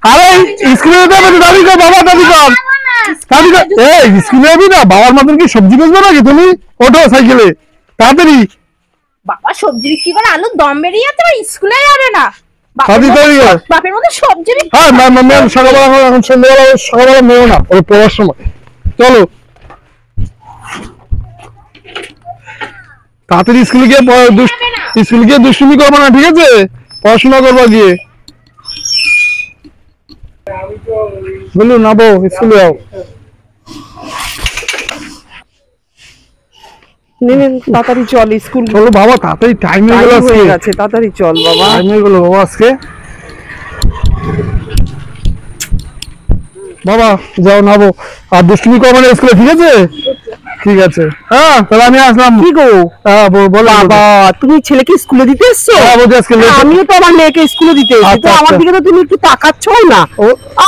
আরে স্কুলে যাবে তো দাদি কর বাবা দাদি কর দাদি কর এই স্কুলে যাবি না বাবার মতন কি সবজি বেচবে নাকি তুমি ওঠো সাইকেলে তাড়াতাড়ি বাবা সবজি বিক্রি করে আলুর দম বেরিয়ে যাচ্ছে আর স্কুলে যাবে না দাদি করি বাপের মধ্যে সবজি হ্যাঁ ম্যাম সকালবেলা এখন সন্ধ্যাবেলা নেবো না ওই পড়ার সময় চলো তাড়াতাড়ি স্কুলে গিয়ে দুষ্টুমি করবো না ঠিক আছে পড়াশোনা করবো গিয়ে বলুন নাবো স্কুলে যাও তাড়াতাড়ি চল স্কুল চলো বাবা তাড়াতাড়ি টাইম হয়ে গেছে তাড়াতাড়ি চল বাবা টাইম হয়ে গেল বাবা আজকে বাবা যাও নাবো আর দুষ্টুমি করবো না স্কুলে ঠিক আছে ঠিক আছে হ্যাঁ তাহলে আমি আসলাম কি গো বলো বাবা তুমি ছেলেকে স্কুলে দিতে এসছো আমিও তো আমার মেয়েকে স্কুলে দিতে এসেছি তো আমার দিকে তো তুমি একটু তাকাচ্ছ না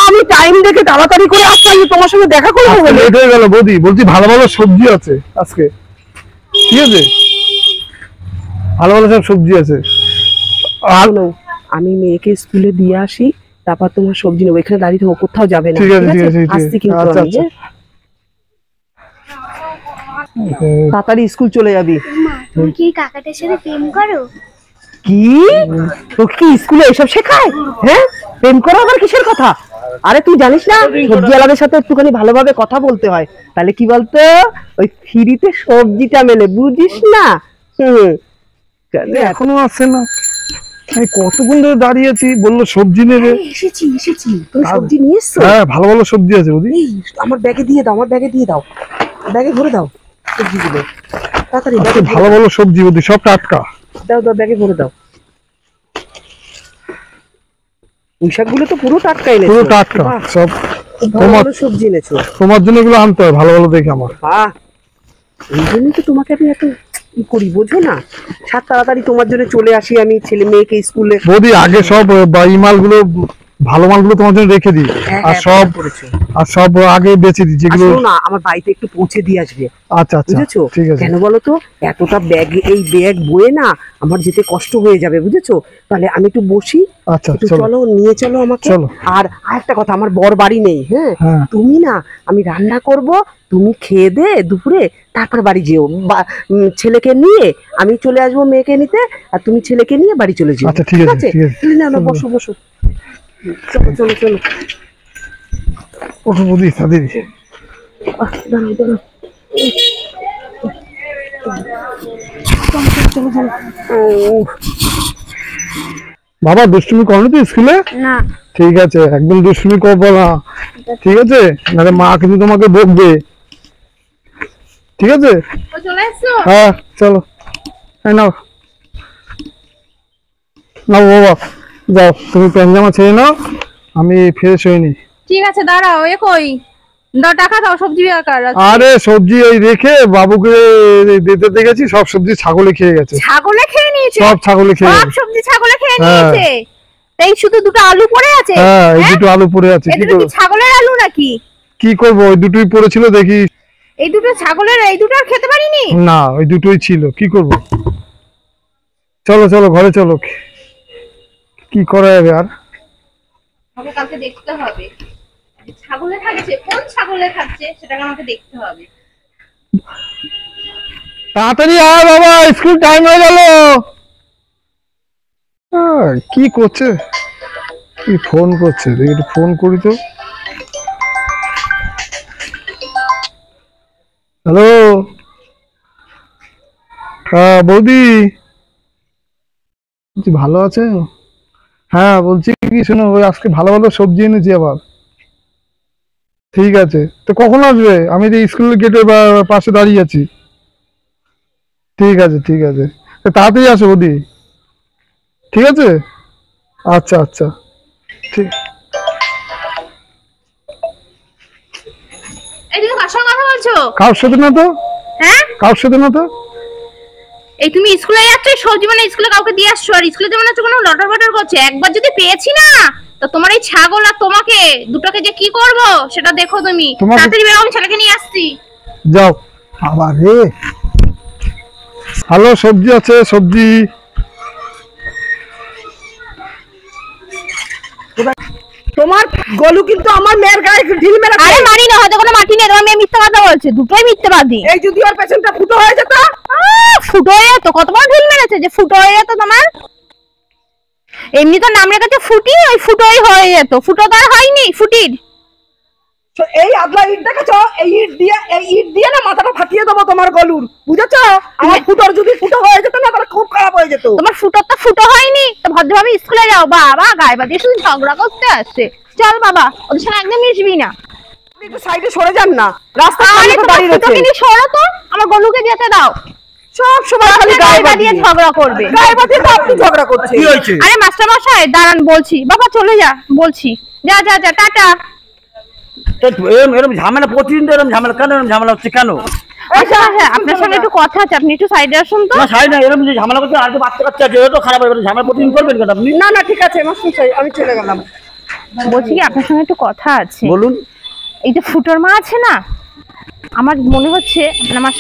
আমি টাইম দেখে তাড়াতাড়ি করে আসলাম তোমার সঙ্গে দেখা করবো বলে লেট হয়ে গেল বৌদি বলছি ভালো ভালো সবজি আছে আজকে ঠিক আছে ভালো ভালো সব সবজি আছে আর আমি মেয়েকে স্কুলে দিয়ে আসি তারপর তোমার সবজি নেবো এখানে দাঁড়িয়ে থাকো কোথাও যাবে না ঠিক আছে আসছি কিন্তু তাড়াতাড়ি স্কুল চলে যাবি তুমি কি কাকাটার সাথে প্রেম করো কি তোকে কি স্কুলে এসব শেখায় হ্যাঁ প্রেম করা আবার কিসের কথা আরে তুই জানিস না সবজিওয়ালাদের সাথে একটুখানি ভালোভাবে কথা বলতে হয় তাহলে কি বলতো ওই ফ্রিতে সবজিটা মেলে বুঝিস না এখনো আসছে না আমি কতক্ষণ ধরে দাঁড়িয়ে আছি বললো সবজি নেবে এসেছি তুমি সবজি নিয়ে এসছো হ্যাঁ ভালো ভালো সবজি আছে বৌদি আমার ব্যাগে দিয়ে দাও ব্যাগে ভরে দাও সবজিগুলো তাড়াতাড়ি ভালো ভালো সবজি বৌদি সব টাটকা দাও ব্যাগে ভরে দাও পুঁইশাকগুলো তো পুরো টাটকা এনেছো পুরো টাটকা সব তোমার সবজি এনেছো তোমার জন্য এগুলো আনতে হয় ভালো ভালো দেখে আমার এই জন্যই তো তোমাকে আমি এত করি বোঝো না সাত তাড়াতাড়ি তোমার জন্য চলে আসি আমি ছেলে মেয়েকে স্কুলে বৌদি আগে সব এই মালগুলো ভালো মালগুলো তোমার জন্য রেখে দিই আর সব আগে বেচে দিই যেগুলো না আমার বাড়িতে একটু পৌঁছে দিয়ে আসবে আচ্ছা বুঝেছো ঠিক আছে কেন বলো তো এতটা ব্যাগ এই ব্যাগ বয়ে না আমার যেতে কষ্ট হয়ে যাবে বুঝেছো তাহলে আমি একটু বসি আচ্ছা চলো নিয়ে চলো আমাকে আর একটা কথা আমার বর বাড়ি নেই হ্যাঁ তুমি না আমি রান্না করব তুমি খেয়ে দে দুপুরে তারপর বাড়ি যেও ছেলেকে নিয়ে আমি চলে আসবো মেয়েকে নিতে আর তুমি ছেলেকে নিয়ে বাড়ি চলে যাও আচ্ছা ঠিক আছে না বসো চলো ওঠো বৌদি তাদের বাবা দুষ্টুমি করো তো স্কুলে না ঠিক আছে একদম দুষ্টুমি করবো না ঠিক আছে নাহলে মা কিন্তু তোমাকে বকবে ঠিক আছে হ্যাঁ চলো নাও বাবা যাও তুমি প্যান্ট জামা ছেড়ে নাও আমি ফ্রেশ হইনি ঠিক আছে দাঁড়াও কই টাকা দাও সবজি আরে সবজি ওই রেখে বাবুকে দিতে দেখেছি সব সবজি ছাগলে খেয়ে গেছে সব ছাগলে খেয়ে গেছে সবজি ছাগলে খেয়ে নিয়েছে এই শুধু দুটো আলু পড়ে আছে হ্যাঁ এই দুটো আলু পড়ে আছে কি করব ছাগলের আলু নাকি কি করব ওই দুটোই পড়েছিল দেখি এই দুটো ছাগলের এই দুটো আর খেতে পারিনি না ওই দুটোই ছিল কি করব চলো ঘরে চলো কি করা যাবে আর আমাকে কালকে দেখতে হবে ছাগলে খাচ্ছে কোন ছাগলে খাচ্ছে সেটা আমাকে দেখতে হবে তাড়াতাড়ি আয় বাবা স্কুল টাইম হয়ে গেল কি করছে কি ফোন করছে একটু ফোন করি তো হ্যালো হ্যাঁ বৌদি ভালো আছে হ্যাঁ বলছি কি শোনো ওই আজকে ভালো ভালো সবজি এনেছি আবার ঠিক আছে তো কখন আসবে আমি তো স্কুলের গেটের পাশে দাঁড়িয়ে আছি ঠিক আছে তাড়াতাড়ি আসো বৌদি ঠিক আছে আচ্ছা ঠিক কারোর সাথে না তো কারোর সাথে না তো এই তুমি স্কুলে যাচ্ছ সবজি মানে স্কুলে কাউকে দিয়ে আসছো আর স্কুলে যেমন আছে কোনো লটর বটর করছে একবার যদি পেয়েছি না তো তোমার এই ছাগল আর তোমাকে দুটোকে যে কি করব সেটা দেখো তুমি তাড়াতাড়ি বেরো আমি ছেলেকে নিয়ে আসছি যাও আবার রে ভালো সবজি আছে সবজি তোমার গলু কিন্তু আমার মেয়ের গায়ে ঢিল মেরে। আরে মানি না, হয়তো কোনো মাটি নেই, তোমার মেয়ে মিথ্যা কথা বলছে, দুটোই মিথ্যাবাদী। এই যদি ওর পেছনটা ফুটো হয়ে যেত, ফুটো হয়ে যেত, কত বড় ঢিল মেরেছে যে ফুটো হয়ে যেত তোমার। এমনি তো নাম রেখেছে ফুটি, ওই ফুটোই হয়ে যেত, ফুটো তো আর হয়নি ফুটির। এই আদলা ইট দেখেছো, এই ইট দিয়ে না মাথাটা ফাটিয়ে দেবো তোমার গলুর, বুঝেছো? আমার ফুটোর যদি ফুটো হয়ে যেত না তাহলে খুব খারাপ হয়ে যেত। তোমার ফুটোর তো ফুটো হয়নি, তো ভদ্রভাবে স্কুলে যাও। বাবা গায়ে বাদিয়ে শুধু ঝগড়া করতে আসছে। চল বাবা, ওদের সঙ্গে একদম মিশবি না। একটু সাইডে সরে যান না, রাস্তা দাঁড়িয়ে রয়েছে। সরো তো, আমার গলুকে যেতে দাও। সব সময় খালি গায়ে বাদিয়ে ঝগড়া করবে। গায়ে বাদিয়ে তো আপনি ঝগড়া করছেন। কি হয়েছে? আরে মাস্টার মশাই দাঁড়ান, বলছি। বাবা চলে যা, বলছি। যা যা যা, টাটা। এরকম ঝামেলা প্রতিদিন তো, এরকম ঝামেলা কেন? এরকম ঝামেলা হচ্ছে কেন? আচ্ছা হ্যাঁ, আপনার সঙ্গে একটু কথা আছে, আপনি একটু সাইডে আসুন তো। না সাই না, এরকম যে ঝামেলা করছে, আর তো বাচ্চা কাচ্চা আছে, এটা তো খারাপ হবে। ঝামেলা প্রতিদিন করবেন কেন আপনি? না না ঠিক আছে মাস্টার সাহেব, আমি চলে গেলাম। বলছি কি, আপনার সঙ্গে একটু কথা আছে। বলুন। এই যে ফুটোর মা আছে না, আমার মনে হচ্ছে আমার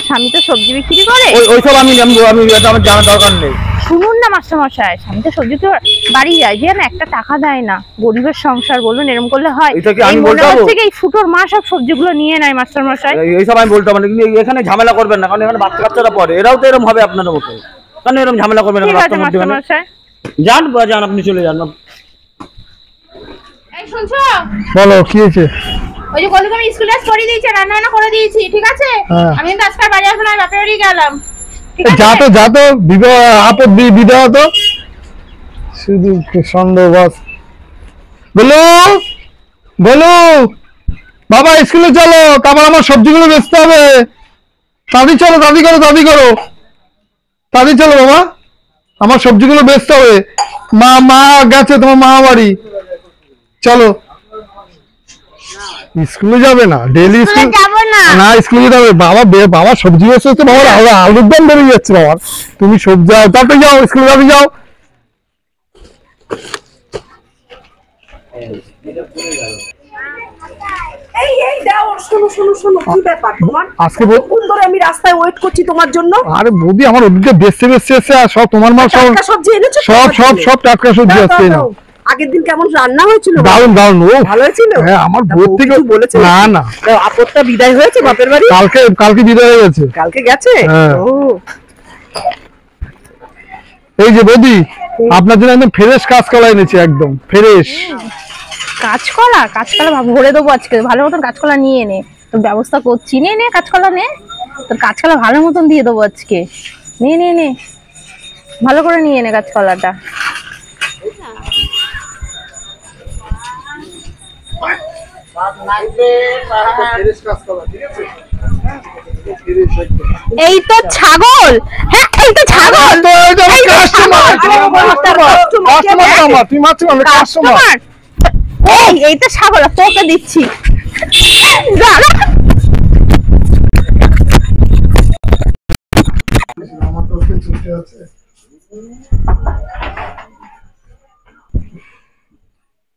স্বামী তো সবজি বিক্রি করে। ওইসব আমি এটা আমার জানার দরকার নেই। শুনুন না মাস্টার মশাই, স্বামী তো সবজি বিক্রি করে, বাড়ি যায় যে না একটা টাকা দেয় না, গরিবের সংসার, বলবেন এরকম করলে হয়? এটা কি আমি এই মনে বলতে হচ্ছে যাবো? কি এই ফুটোর মা সব সবজিগুলো নিয়ে নেয় মাস্টার মশাই। এইসব আমি বলতে পারি, কিন্তু এখানে ঝামেলা করবেন না, কারণ এখানে বাচ্চা কাচ্চারা পড়ে, এরাও তো এরকম হবে আপনাদের মতো। কারণ এরকম ঝামেলা করবেন না ঠিক আছে রাস্তার মধ্যে। মাস্টার মশাই। যান যান, আপনি চলে যান। এই শুনছো? বলো কি হয়েছে? ওই যে গলুকে আমি স্কুলে করে দিয়েছি, রান্না বান্না করে দিয়েছি, ঠিক আছে? আমি কিন্তু আজকাল বাড়ি আসবো না, বাপের বাড়ি গেলাম। যা তো আপদ বিদায় তো শুধু সন্দেহ বাস। বলো বলো বাবা স্কুলে চলো, তারপর আমার সবজিগুলো বেচতে হবে। দাদি চলো, দাদি চলো বাবা, আমার সবজিগুলো বেচতে হবে। মা গেছে তোমার মা বাড়ি, চলো। স্কুলে যাবে না? ডেইলি স্কুল যাবো না। না, স্কুলে যাবে বাবা সবজি বেচতে হচ্ছে, বাবার আলুর দাম বেড়ে যাচ্ছে। বাবার তুমি সবজি তাতে যাও, স্কুলে যাবে, যাও। এই দাও, শোনো কি ব্যাপার তোমার? আজকে কোন ধরে আমি রাস্তায় ওয়েট করছি তোমার জন্য। আরে বৌদি, আমার ওদিকে বেচতে এসে আর সব তোমার মাল, সব টাটকা সবজি এনেছো? সব টাটকা সবজি দাও, আসছে না। দাও। আগের দিন কেমন রান্না হয়েছিল? দারুন ও ভালো হয়েছিল? হ্যাঁ, আমার বউ থেকে কিছু বলেছে? না আপদটা বিদায় হয়েছে বাপের বাড়ি? কালকে বিদায় হয়ে গেছে। কালকে গেছে? হ্যাঁ। ও এই যে বৌদি, আপনার জন্য একদম ফ্রেশ কাঁচকলা এনেছি, একদম ফ্রেশ কাঁচকলা ভরে দেবো আজকে, ভালো মতন কাঁচকলা নিয়ে নে, তোর ব্যবস্থা করছি। নে কাঁচকলা নে, তোর কাঁচকলা ভালো মতন দিয়ে দেবো আজকে। নে ভালো করে নিয়ে নে কাঁচকলাটা। এই তো ছাগল, হ্যাঁ এই তো ছাগল। এই তো ছাগল, তোকে দিচ্ছি।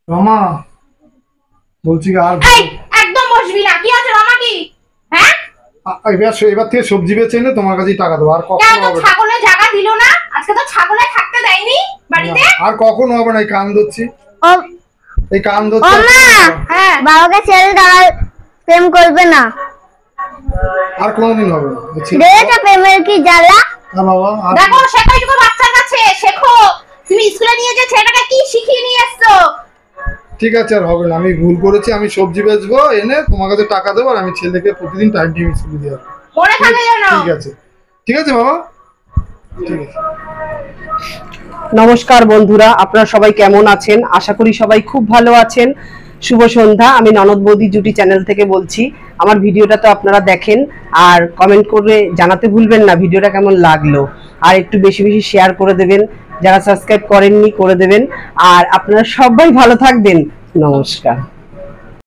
রমা বলছি আর একদম বসবি না। কি আছে রমা? কি হ্যাঁ, এবার থেকে সবজি বেচে এনে তোমার কাছেই টাকা দেবো। আর কখনো হবে না। ছাগলের জায়গা দিল না আজকে, তো ছাগলে থাকতে দেয়নি বাড়িতে। আর কখনো হবে না। এই কান ধরছি, এই কান ধরছি। হ্যাঁ, বাবাকে ছেড়ে দাও, প্রেম করবে না। আর কোনোদিন হবে না। দেখেছো প্রেমের কি জ্বালা? হ্যাঁ বাবা, দেখো শেখো একটু বাচ্চার কাছে, শেখো। তুমি স্কুলে নিয়ে যে ছেলেটাকে কি শিখিয়ে নিয়ে এসছো? ঠিক আছে, আর হবে না। আমি ভুল করেছি। আমি সবজি বেচবো, এনে তোমার কাছে টাকা দেবো, আর আমি ছেলেকে প্রতিদিন টাইম স্কুলে দিয়ে আসবো। মনে থাকে যেন। ঠিক আছে বাবা, ঠিক আছে। নমস্কার বন্ধুরা, আপনারা সবাই কেমন আছেন? আশা করি সবাই খুব ভালো আছেন। শুভ সন্ধ্যা। আমি ননদ বৌদি জুটি চ্যানেল থেকে বলছি। আমার ভিডিওটা তো আপনারা দেখেন, আর কমেন্ট করে জানাতে ভুলবেন না ভিডিওটা কেমন লাগলো, আর একটু বেশি বেশি শেয়ার করে দেবেন। যারা সাবস্ক্রাইব করেননি করে দেবেন। আর আপনারা সবাই ভালো থাকবেন। নমস্কার।